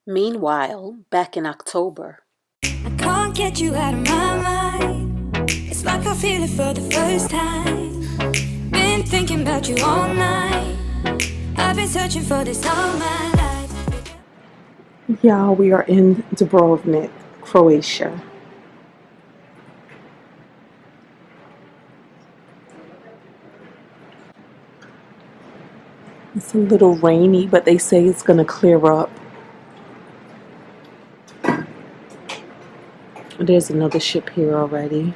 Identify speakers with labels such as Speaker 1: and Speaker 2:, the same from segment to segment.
Speaker 1: Meanwhile, back in October.
Speaker 2: I can't get you out of my mind. It's like I feel it for the first time. Been thinking about you all night. I've been searching for this all my life.
Speaker 3: Y'all, we are in Dubrovnik, Croatia. It's a little rainy, but they say it's gonna clear up. There's another ship here already.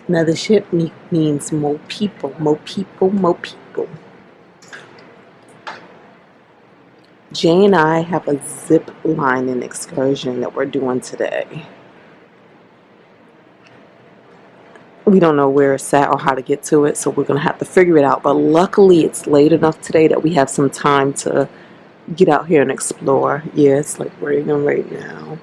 Speaker 3: Another ship means more people, more people, more people. Jay and I have a zip lining excursion that we're doing today. We don't know where it's at or how to get to it, so we're going to have to figure it out. But luckily, it's late enough today that we have some time to get out here and explore. Yeah, it's like raining right now.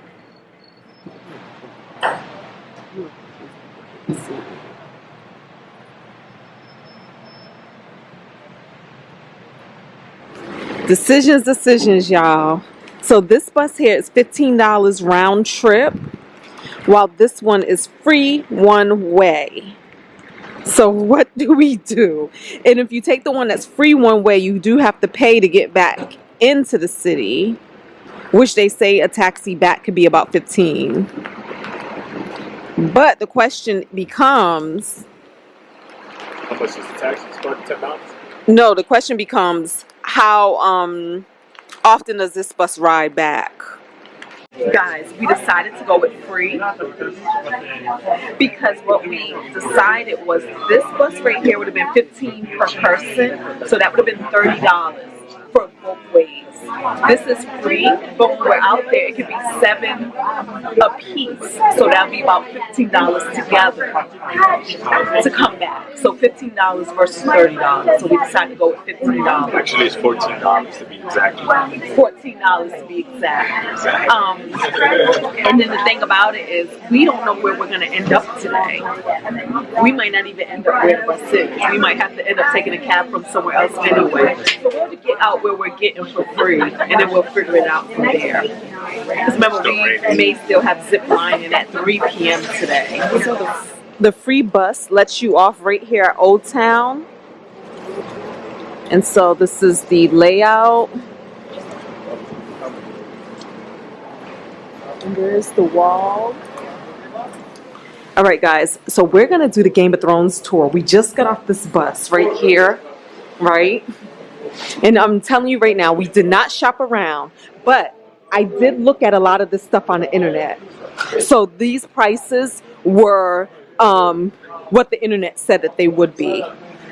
Speaker 3: Decisions, y'all. So this bus here is $15 round trip, while this one is free one way. So what do we do? And if you take the one that's free one way, you do have to pay to get back into the city, which they say a taxi back could be about $15. But the question becomes,
Speaker 4: how much is the taxi? It's about $10?
Speaker 3: No, the question becomes, how often does this bus ride back? Guys, we decided to go with free because what we decided was this bus right here would have been $15 per person, so that would have been $30 for both ways. This is free, but when we're out there, it could be $7 a piece, so that'll be about $15 together to come back. So $15 versus $30. So we decided to go with $15.
Speaker 4: Actually, it's $14 to be exact.
Speaker 3: $14 to be exact. And then the thing about it is, we don't know where we're going to end up today. We might not even end up where the bus is. We might have to end up taking a cab from somewhere else anyway. So we'll get out where we're getting for free, and then we'll figure it out from there. Because remember, we may still have Ziplining at 3 p.m. today. So the free bus lets you off right here at Old Town. And so this is the layout. And there's the wall. All right, guys. So we're going to do the Game of Thrones tour. We just got off this bus right here, right? And I'm telling you right now, we did not shop around, but I did look at a lot of this stuff on the internet. So these prices were what the internet said that they would be.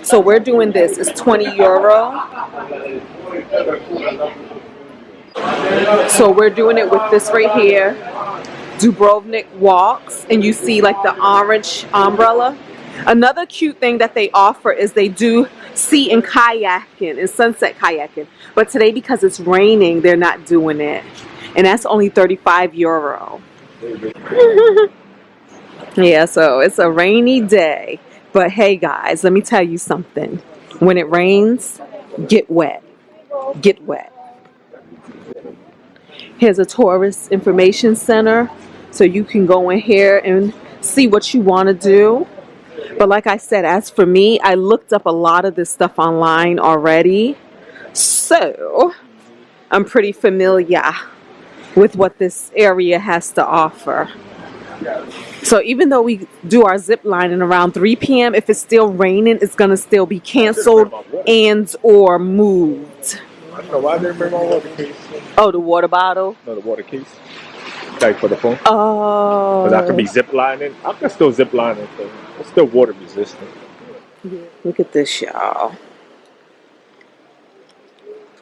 Speaker 3: So we're doing this. It's €20. So we're doing it with this right here, Dubrovnik walks, and you see like the orange umbrella. Another cute thing that they offer is they do sea and kayaking and sunset kayaking, but today because it's raining they're not doing it, and that's only €35. Yeah, so it's a rainy day, but hey guys, let me tell you something. When it rains, get wet. Here's a tourist information center, so you can go in here and see what you want to do. But like I said, as for me, I looked up a lot of this stuff online already, so I'm pretty familiar with what this area has to offer. So even though we do our zip lining around 3 p.m., if it's still raining, it's going to still be canceled and or moved.
Speaker 4: I don't know why they bring my water case.
Speaker 3: Oh, the water bottle?
Speaker 4: No, the water case. Like for the phone.
Speaker 3: Oh.
Speaker 4: But I can be zip lining. I can still zip lining. It's still water resistant.
Speaker 3: Yeah, look at this, y'all.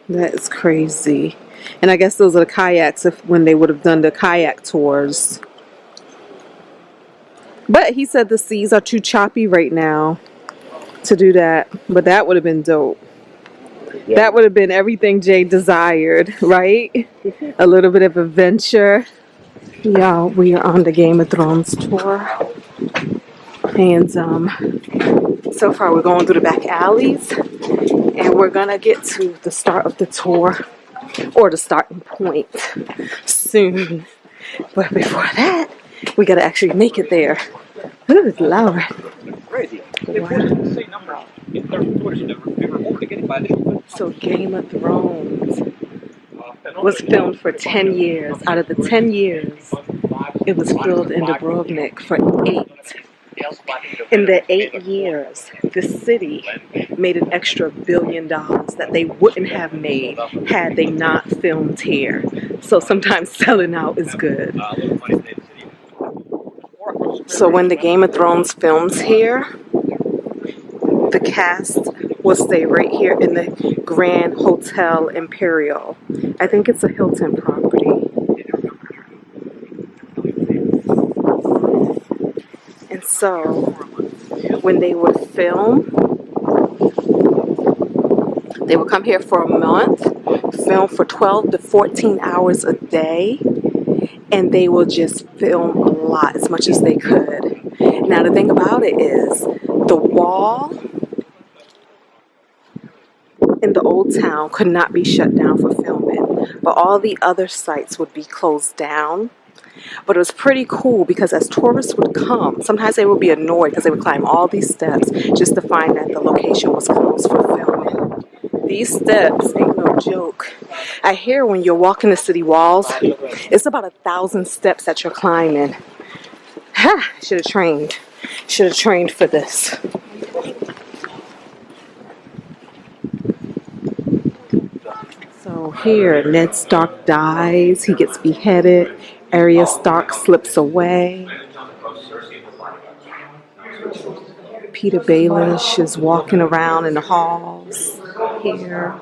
Speaker 3: That is crazy. And I guess those are the kayaks when they would have done the kayak tours. But he said the seas are too choppy right now to do that. But that would have been dope. Yeah. That would have been everything Jay desired, right? A little bit of adventure. Y'all, we are on the Game of Thrones tour. And so far we're going through the back alleys. And we're going to get to the start of the tour
Speaker 1: or the starting point soon. But before that, we gotta actually make it there. Good Lord. Wow. So Game of Thrones was filmed for 10 years. Out of the 10 years, it was filmed in Dubrovnik for 8. In the 8 years, the city made an extra $1 billion that they wouldn't have made had they not filmed here. So sometimes selling out is good. So when the Game of Thrones films here, the cast will stay right here in the Grand Hotel Imperial. I think it's a Hilton property. And so when they would film, they would come here for a month, film for 12 to 14 hours a day, and they will just film a lot, as much as they could. Now the thing about it is, the wall in the old town could not be shut down for filming, but all the other sites would be closed down. But it was pretty cool because as tourists would come, sometimes they would be annoyed because they would climb all these steps just to find that the location was closed for filming. These steps ain't no joke. I hear when you're walking the city walls, it's about 1,000 steps that you're climbing. Ha! Should have trained. Should have trained for this. So here, Ned Stark dies. He gets beheaded. Arya Stark slips away. Peter Baelish is walking around in the halls here.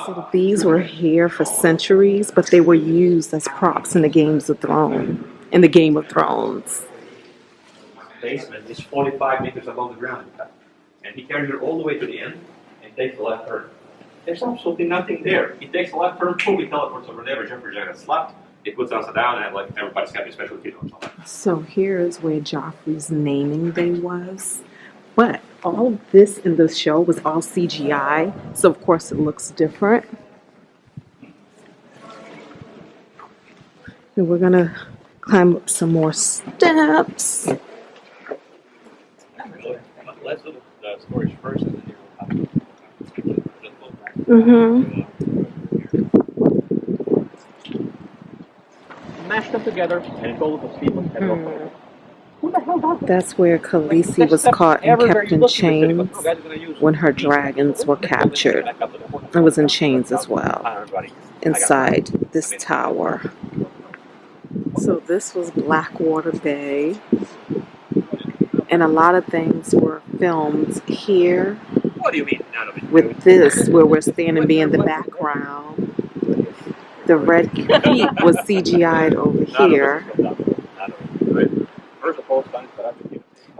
Speaker 1: So these were here for centuries, but they were used as props in the Game of Thrones.
Speaker 5: Basement is 45 meters above the ground, and he carries her all the way to the end and takes the left turn. There's absolutely nothing there. He takes the left turn, fully teleports over there. Jumper Jack has left. It puts us down, and like everybody's got a special key.
Speaker 1: So here is where Joffrey's naming day was. But all this in the show was all CGI, so of course it looks different. And we're gonna climb up some more steps.
Speaker 5: Let's do the storage first, and then mash them together and go with the steam and who the hell does that?
Speaker 1: That's where Khaleesi was caught and kept in chains when her dragons were captured. It was in chains as well, inside this tower. So this was Blackwater Bay, and a lot of things were filmed here.
Speaker 5: What do you mean, none of it?
Speaker 1: With this, where we're standing, being the background. The Red Keep was CGI'd over here.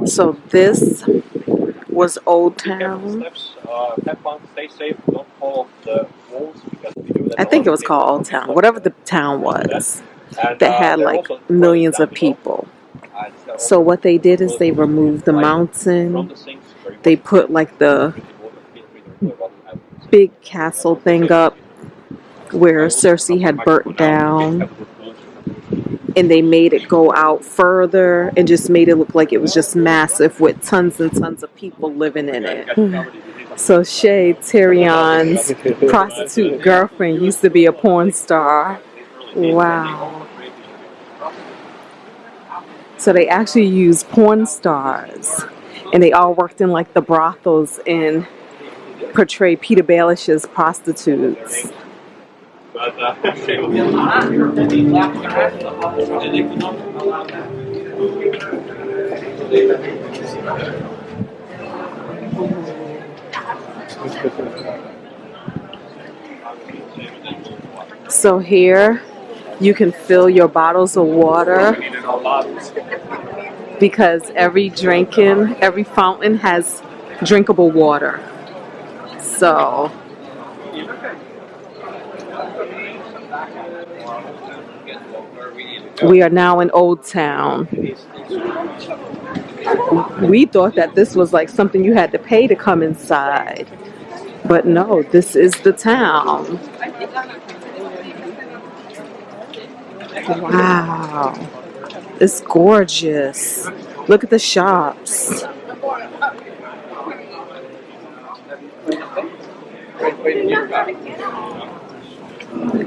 Speaker 1: So this was Old Town. I think it was called Old Town, whatever the town was, that had like millions of people. So what they did is they removed the mountain. They put like the big castle thing up where Cersei had burnt down, and they made it go out further and just made it look like it was just massive with tons and tons of people living in it. So Shay, Tyrion's prostitute girlfriend, used to be a porn star. Wow. So they actually used porn stars, and they all worked in like the brothels and portrayed Peter Baelish's prostitutes. So here you can fill your bottles of water because every fountain has drinkable water. So We are now in Old Town. We thought that this was like something you had to pay to come inside. But no, this is the town. Wow. It's gorgeous. Look at the shops. Look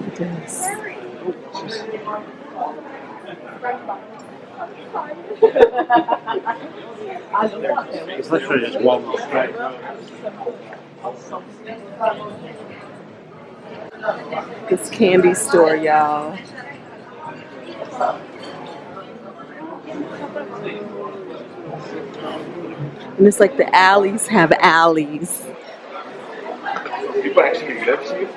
Speaker 1: at this.
Speaker 4: It's literally just one straight.
Speaker 1: This candy store, y'all. And it's like the alleys have alleys.
Speaker 4: People actually live here?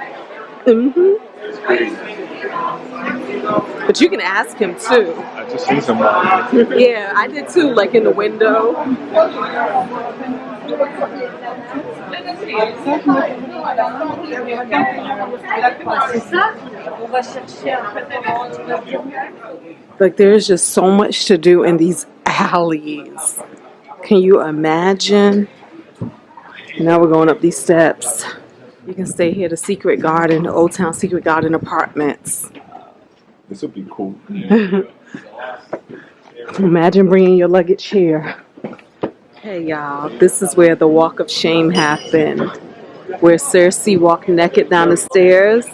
Speaker 1: Mm-hmm.
Speaker 4: It's crazy.
Speaker 1: But you can ask him too.
Speaker 4: I just see somebody.
Speaker 1: Yeah, I did too, like in the window. Like there's just so much to do in these alleys. Can you imagine? Now we're going up these steps. You can stay here, the Secret Garden, the Old Town Secret Garden Apartments.
Speaker 4: This would be cool.
Speaker 1: Imagine bringing your luggage here. Hey y'all, this is where the Walk of Shame happened. Where Cersei walked naked down the stairs.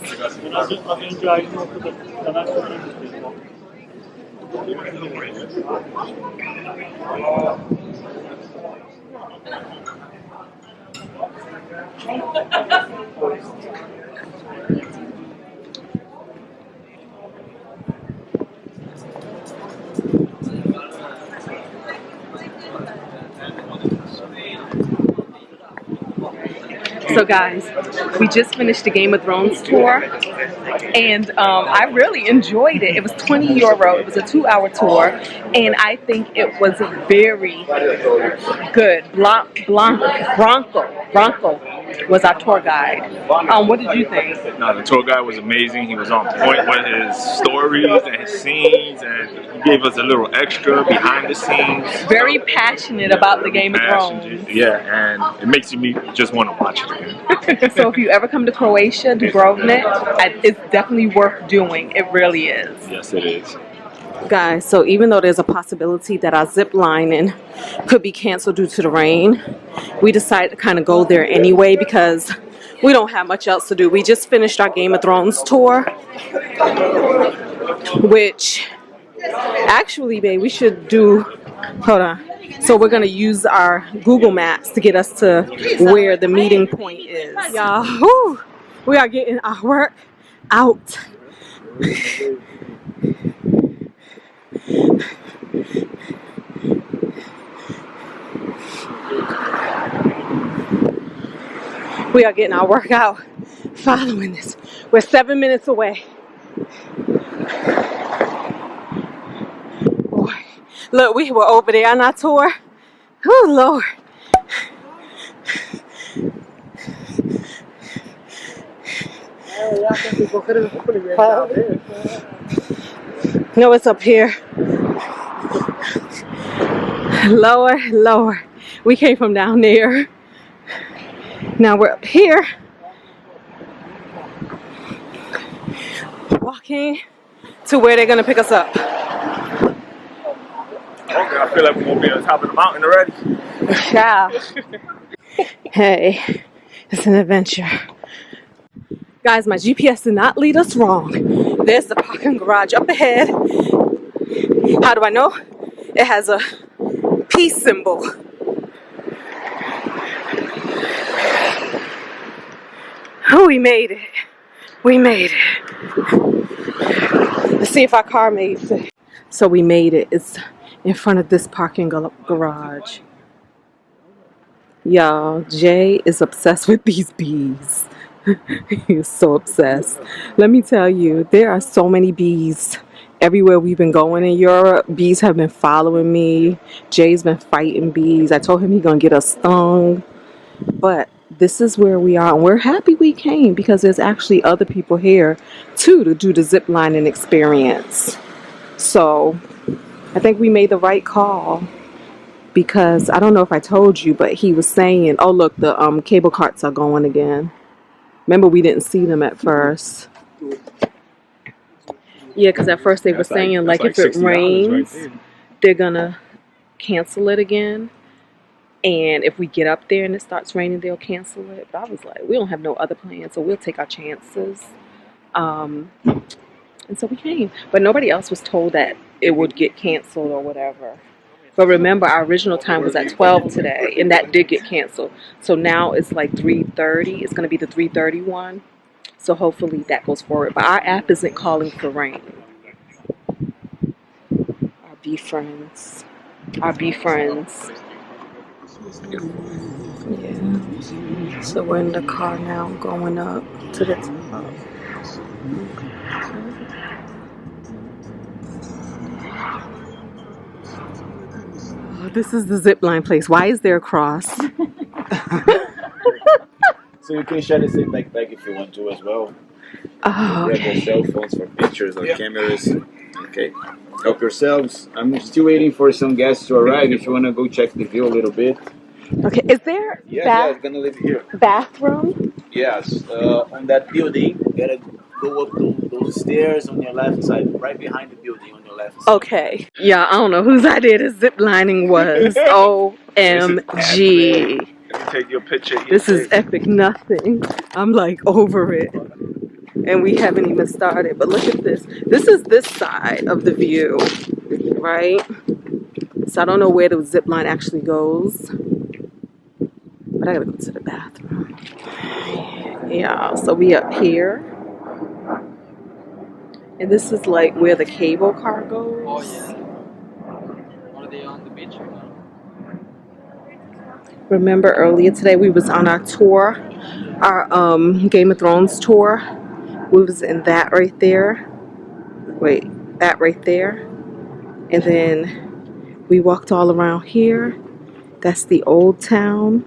Speaker 1: So guys, we just finished the Game of Thrones tour, and I really enjoyed it. It was €20. It was a 2-hour tour, and I think it was very good. Bronco was our tour guide. What did you think?
Speaker 4: No, the tour guide was amazing. He was on point with his stories and his scenes, and he gave us a little extra behind the scenes.
Speaker 1: Very passionate about the Game of Thrones.
Speaker 4: Yeah, and it makes me just want to watch it again.
Speaker 1: So if you ever come to Croatia, Dubrovnik, it's definitely worth doing. It really is.
Speaker 4: Yes, it is.
Speaker 1: Guys, so even though there's a possibility that our ziplining could be canceled due to the rain, we decided to kind of go there anyway because we don't have much else to do. We just finished our Game of Thrones tour, which actually, babe, we should do, hold on. So we're going to use our Google Maps to get us to where the meeting point is. Y'all, we are getting our work out. We are getting our workout following this. We're 7 minutes away. Boy, look, we were over there on our tour. Oh, Lord. No, it's up here. Lower, lower. We came from down there. Now we're up here. Walking to where they're going to pick us up.
Speaker 4: Okay, I feel like we're going to be on top of the mountain already.
Speaker 1: Yeah. Hey, it's an adventure. Guys, my GPS did not lead us wrong. There's the parking garage up ahead. How do I know? It has a peace symbol. Oh, we made it. We made it. Let's see if our car made it. So we made it. It's in front of this parking garage. Y'all, Jay is obsessed with these bees. He's so obsessed. Let me tell you, there are so many bees everywhere we've been going in Europe. Bees have been following me. Jay's been fighting bees. I told him he's gonna get us stung. But this is where we are, and we're happy we came because there's actually other people here too to do the ziplining experience. So I think we made the right call, because I don't know if I told you, but he was saying, oh look, the cable carts are going again. Remember, we didn't see them at first. Yeah, because at first they were saying like if it rains, they're gonna cancel it again. And if we get up there and it starts raining, they'll cancel it. But I was like, we don't have no other plans, so we'll take our chances. And so we came. But nobody else was told that it would get canceled or whatever. But remember, our original time was at 12 today, and that did get canceled. So now it's like 3:30. It's going to be the 3:30 one. So hopefully that goes forward. But our app isn't calling for rain. Our bee friends. Our bee friends. Yeah. So we're in the car now, going up to the top. Oh, this is the zipline place. Why is there a cross?
Speaker 6: So you can share the same backpack if you want to as well.
Speaker 1: Oh,
Speaker 6: Grab your cell phones for pictures or cameras. Okay. Help yourselves. I'm still waiting for some guests to arrive. If you want to go check the view a little bit.
Speaker 1: okay. Is there
Speaker 6: I'm gonna live here.
Speaker 1: bathroom?
Speaker 6: Yes. On that building, you gotta go up those stairs on your left side, right behind the building on your left side.
Speaker 1: Okay. Yeah, I don't know whose idea this ziplining was. OMG.
Speaker 4: Let me take your picture.
Speaker 1: This is epic nothing. I'm like over it. And we haven't even started. But look at this. This is this side of the view, right? So I don't know where the zip line actually goes. But I gotta go to the bathroom. Yeah, so we up here. And this is like where the cable car goes.
Speaker 7: Oh yeah. Are they on the beach or not?
Speaker 1: Remember earlier today we was on our tour, our Game of Thrones tour. We was in that right there. Wait, that right there. And then we walked all around here. That's the old town.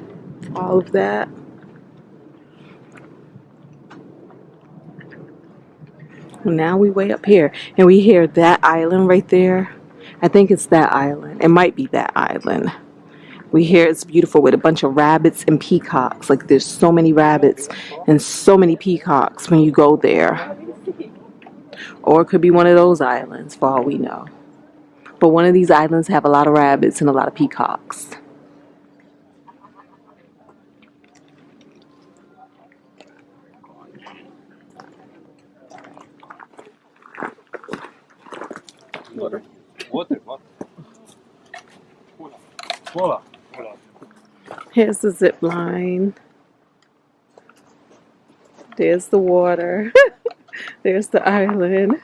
Speaker 1: All of that. Now we way up here. And we hear that island right there. I think it's that island. It might be that island. We hear it's beautiful with a bunch of rabbits and peacocks. Like there's so many rabbits and so many peacocks when you go there. Or it could be one of those islands for all we know. But one of these islands have a lot of rabbits and a lot of peacocks.
Speaker 5: Water. Cola.
Speaker 1: Here's the zip line. There's the water. There's the island.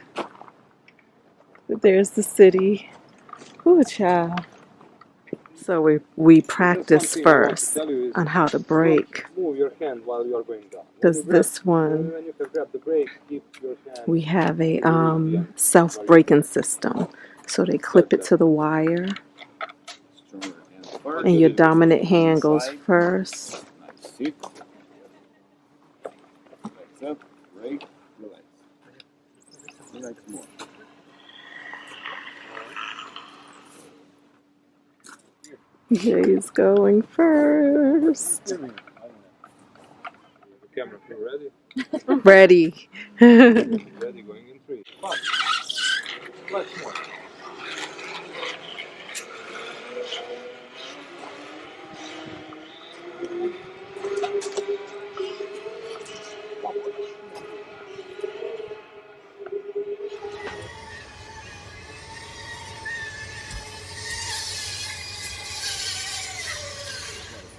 Speaker 1: There's the city. Ooh, child. So we practice first on how to brake.
Speaker 8: Move your hand while you are going down.
Speaker 1: Because this one,
Speaker 8: When you grab the brake, keep your hand.
Speaker 1: we have a self-braking system. So they clip it to the wire. And your dominant hand goes first.
Speaker 6: Nice. Relax up, brake, relax. Relax more.
Speaker 1: Jay's going first.
Speaker 8: The camera crew ready?
Speaker 1: Ready.
Speaker 8: Ready, going in 3. Much more.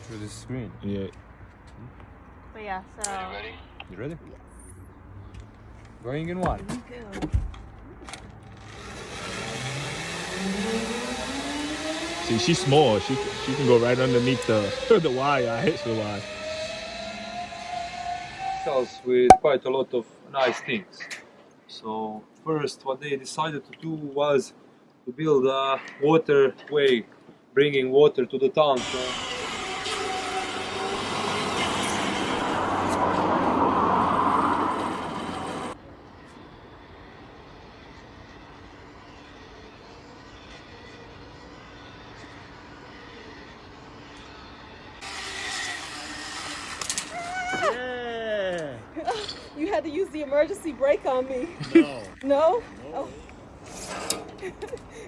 Speaker 8: Through the screen.
Speaker 6: Yeah.
Speaker 9: But yeah, so.
Speaker 8: You ready? Going in 1.
Speaker 4: See, she's small. She can go right underneath the wire. I hit the wire.
Speaker 8: Tells with quite a lot of nice things. So first, what they decided to do was to build a waterway, bringing water to the town. So
Speaker 1: had to use the emergency brake on me. No. No? Oh.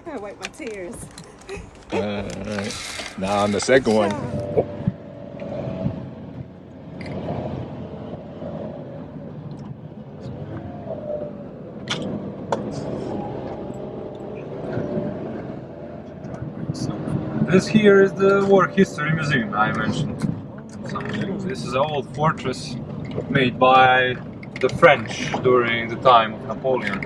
Speaker 1: I wipe my tears.
Speaker 10: Alright. Now on the second one.
Speaker 8: This here is the War History Museum I mentioned. So this is an old fortress made by the French during the time of Napoleon.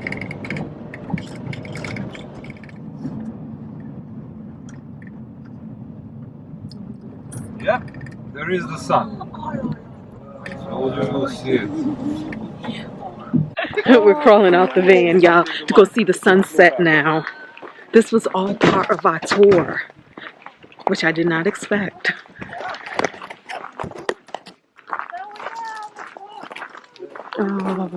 Speaker 8: Yeah, there is the sun. So you will see it.
Speaker 1: We're crawling out the van, y'all, to go see the sunset now. This was all part of our tour, which I did not expect. Oh.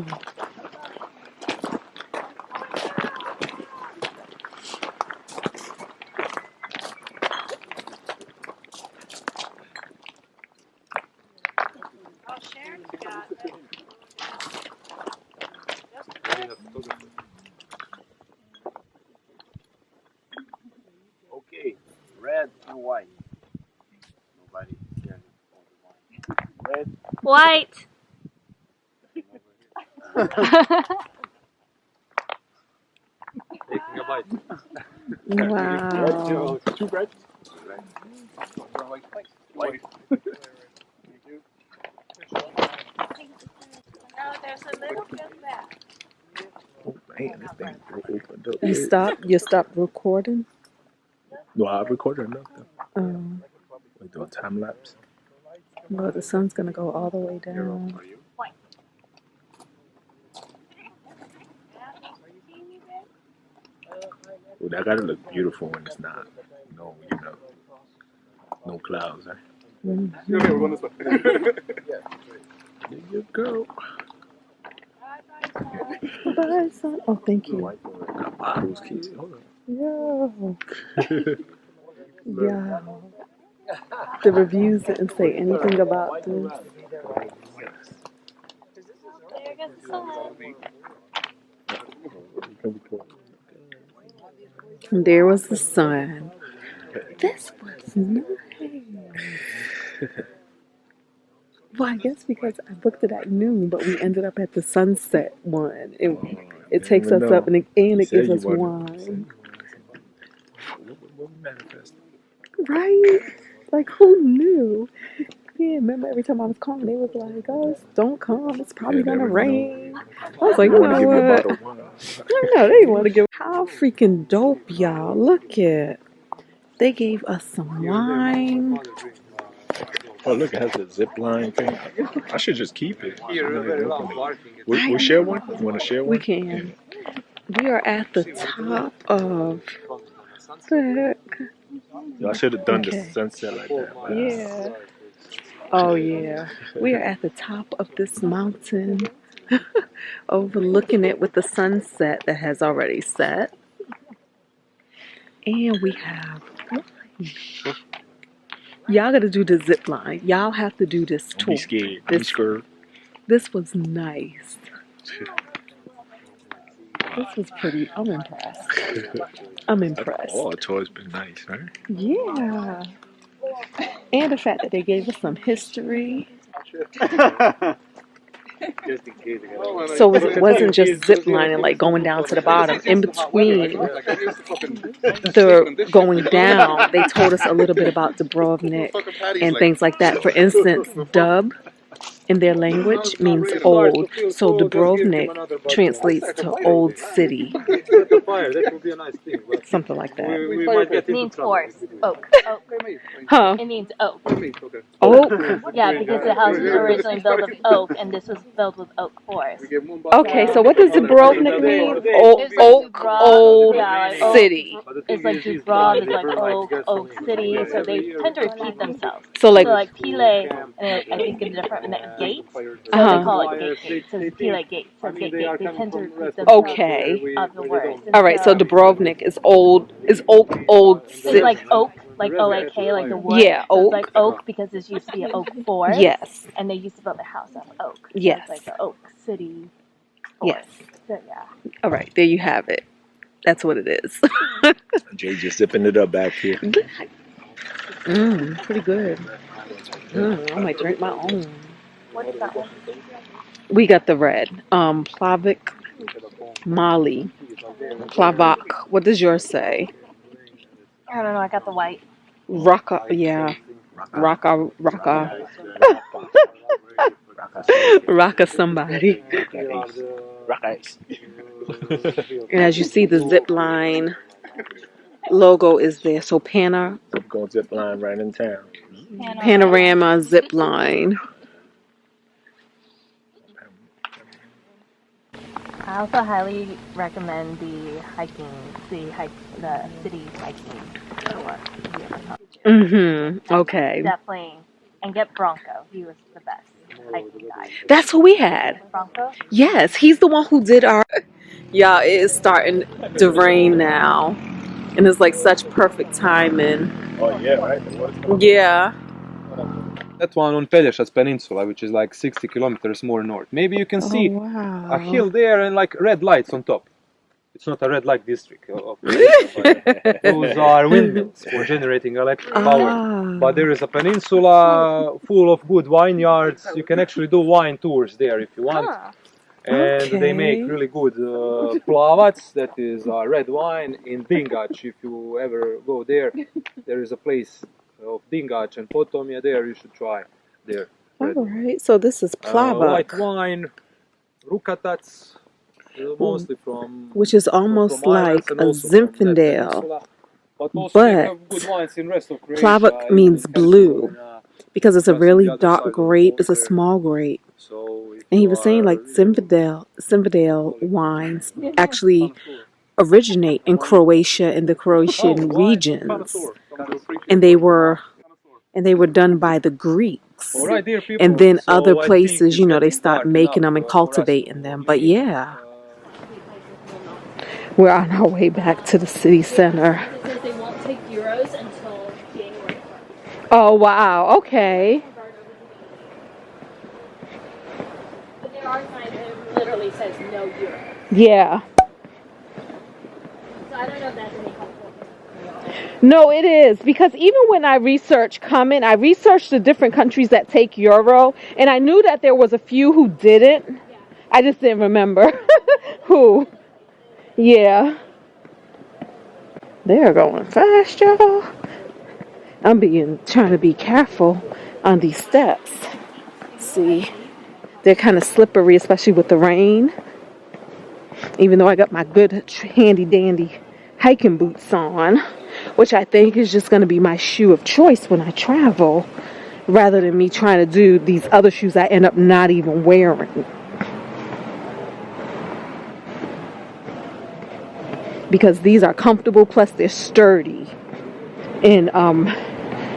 Speaker 6: Okay, red and white. Nobody can red.
Speaker 9: White.
Speaker 8: Taking a bite.
Speaker 1: Wow.
Speaker 6: Two red. White.
Speaker 9: No, there's a little bit left.
Speaker 10: Oh man, this thing opened up.
Speaker 1: You stopped recording?
Speaker 10: No, I recorded enough though.
Speaker 1: Oh.
Speaker 10: We're doing time lapse.
Speaker 1: Well, the sun's gonna go all the way down.
Speaker 10: Well, that gotta look beautiful when it's not. No, no clouds, right?
Speaker 1: Mm-hmm.
Speaker 10: There you go.
Speaker 1: Bye, son. Oh, thank you.
Speaker 10: Got bottles, kids. Hold on.
Speaker 1: Yeah. Yeah. The reviews didn't say anything about this.
Speaker 9: There goes the sun.
Speaker 1: There was the sun. This was nice. Well, I guess because I booked it at noon, but we ended up at the sunset one. It takes us up and it gives us wine. Right? Like, who knew? Yeah, remember every time I was calling, they was like, oh, don't come. It's probably going to rain. I was like, you know what? I know, they want to give. How freaking dope, y'all. Look at. They gave us some wine.
Speaker 10: Oh, look, it has the Zipline thing. I should just keep it. We share one? You want to share one?
Speaker 1: We can. We are at the top of.
Speaker 10: I should have done the sunset like that.
Speaker 1: Yeah. Oh, yeah. We are at the top of this mountain, overlooking it with the sunset that has already set. And we have. Y'all got to do the zip line. Y'all have to do this tour.
Speaker 10: Be scared. Be scared.
Speaker 1: This was nice. This was pretty. I'm impressed. I'm impressed.
Speaker 10: Oh, the tour's been nice, right?
Speaker 1: Yeah. And the fact that they gave us some history. So it wasn't just zip lining, like going down to the bottom. In between the going down, they told us a little bit about Dubrovnik and things like that. For instance, dub in their language means old. So Dubrovnik translates to old city. Something like that.
Speaker 9: It means forest. Oak.
Speaker 1: Huh?
Speaker 9: It means oak.
Speaker 1: Oak?
Speaker 9: Yeah, because the house was originally built of oak, and this was built with oak forest.
Speaker 1: Okay, so what does Dubrovnik mean? Oak, old city.
Speaker 9: It's like Dubrovnik is like oak city, so they tend to repeat themselves.
Speaker 1: So like
Speaker 9: Pile, and I think it's different in that gate. So they call it gate. So it's Pile gate. So it's gate. They tend to repeat themselves.
Speaker 1: Okay.
Speaker 9: Of the words.
Speaker 1: All right. So Dubrovnik is old. Is oak old city?
Speaker 9: It's like oak Like O-A-K, like the wood.
Speaker 1: Yeah,
Speaker 9: So
Speaker 1: oak.
Speaker 9: it's like oak because this used to be an oak forest.
Speaker 1: Yes.
Speaker 9: And they used to build their house out of oak. So
Speaker 1: Yes.
Speaker 9: it's like the oak city forest.
Speaker 1: Yes.
Speaker 9: So yeah.
Speaker 1: All right, there you have it. That's what it is.
Speaker 10: Jay just sipping it up back here.
Speaker 1: Pretty good. I might drink my own.
Speaker 9: What's that one?
Speaker 1: We got the red. Plavik Mali. Plavak. What does yours say?
Speaker 9: I don't know. I got the white.
Speaker 1: Raka, yeah. Raka. Raka somebody.
Speaker 10: Rock ice.
Speaker 1: And as you see, the Zipline logo is there. So
Speaker 10: Going Zipline right in town.
Speaker 1: Panorama Zipline.
Speaker 9: I also highly recommend the city hiking tour.
Speaker 1: Okay.
Speaker 9: Definitely. And get Bronco. He was the best hiking guy.
Speaker 1: That's who we had.
Speaker 9: Bronco?
Speaker 1: Yes, he's the one who did our... Yeah, it is starting to rain now. And it's like such perfect timing.
Speaker 10: Oh yeah, right?
Speaker 1: Yeah.
Speaker 8: That one on Pelješac Peninsula, which is like 60 kilometers more north. Maybe you can see a hill there and like red lights on top. It's not a red light district of Croatia, those are windmills for generating electric power. But there is a peninsula full of good vineyards. You can actually do wine tours there if you want. And they make really good plavac, that is red wine, in Dingač. If you ever go there, there is a place of Dingač and Potomje there, you should try there.
Speaker 1: Alright, so this is Plavac.
Speaker 8: White wine, Rukatac, mostly from...
Speaker 1: Which is almost like a Zinfandel. But Plavac means blue. Because it's a really dark grape. It's a small grape. And he was saying like Zinfandel wines actually originate in Croatia and the Croatian regions. And they were done by the Greeks. And then other places, you know, they start making them and cultivating them. But yeah. We're on our way back to the city center.
Speaker 9: Because they won't take euros until January 1st.
Speaker 1: Oh, wow. Okay.
Speaker 9: But there are signs that it literally says no euros.
Speaker 1: Yeah.
Speaker 9: So I don't know if that's any helpful.
Speaker 1: No, it is. Because even when I researched coming, I researched the different countries that take euro. And I knew that there was a few who didn't. Yeah. I just didn't remember who. Yeah. They're going fast, y'all. I'm trying to be careful on these steps. See, they're kind of slippery, especially with the rain. Even though I got my good handy dandy hiking boots on, which I think is just going to be my shoe of choice when I travel, rather than me trying to do these other shoes I end up not even wearing. Because these are comfortable, plus they're sturdy and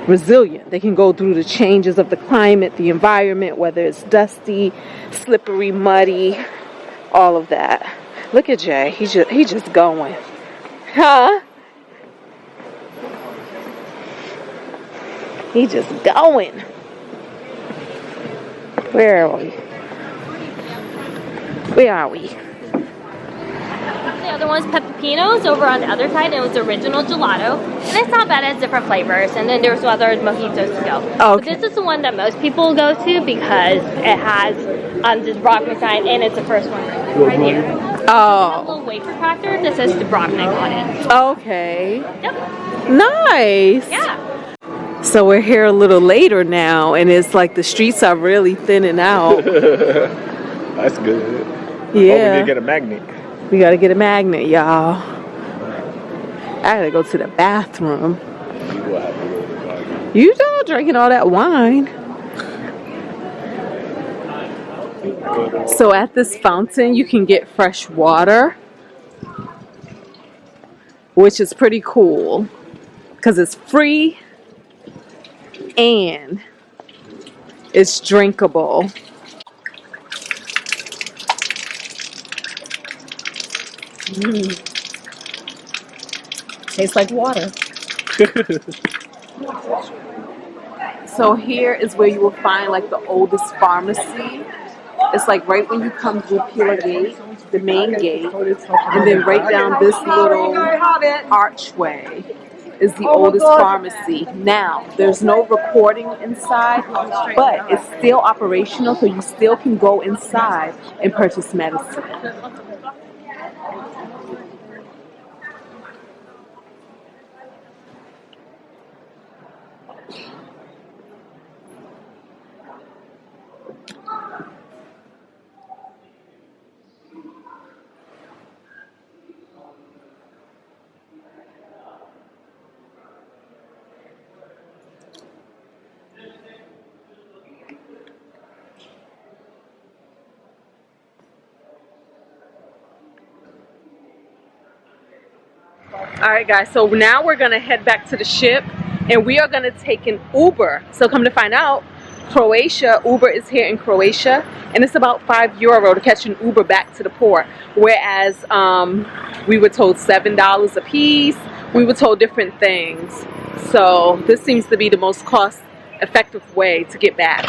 Speaker 1: resilient. They can go through the changes of the climate, the environment, whether it's dusty, slippery, muddy, all of that. Look at Jay. He's just going. Huh? He's just going. Where are we? Where are we?
Speaker 9: The other one's Peppinos over on the other side. It was original gelato. And it's not bad. It has different flavors. And then there's other mojitos to go.
Speaker 1: Okay.
Speaker 9: But this is the one that most people go to because it has this Dubrovnik sign, and it's the first one right here.
Speaker 1: Oh.
Speaker 9: A little wafer cracker that says Dubrovnik on it.
Speaker 1: Okay.
Speaker 9: Yep.
Speaker 1: Nice.
Speaker 9: Yeah.
Speaker 1: So we're here a little later now, and it's like the streets are really thinning out.
Speaker 10: That's good.
Speaker 1: Yeah.
Speaker 10: Oh, we need to get a magnet.
Speaker 1: We gotta get a magnet, y'all. I gotta go to the bathroom. You all drinking all that wine. So at this fountain, you can get fresh water, which is pretty cool because it's free and it's drinkable. Tastes like water. So here is where you will find like the oldest pharmacy. It's like right when you come through Pilar Gate, the main gate, and then right down this little archway is the oldest pharmacy. Now, there's no recording inside, but it's still operational, so you still can go inside and purchase medicine. Alright guys, so now we're going to head back to the ship and we are going to take an Uber. So come to find out, Croatia, Uber is here in Croatia and it's about €5 to catch an Uber back to the port. Whereas we were told $7 a piece, we were told different things. So this seems to be the most cost effective way to get back.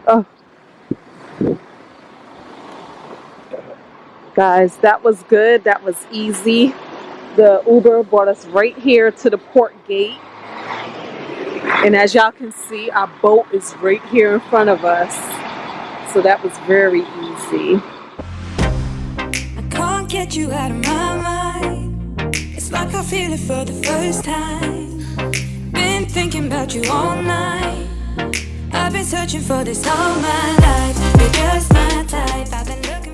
Speaker 1: Oh. Guys, that was good. That was easy. The Uber brought us right here to the port gate. And as y'all can see, our boat is right here in front of us. So that was very easy.
Speaker 2: I can't get you out of my mind. It's like I feel it for the first time. Been thinking about you all night. I've been searching for this all my life. You're just my type. I've been looking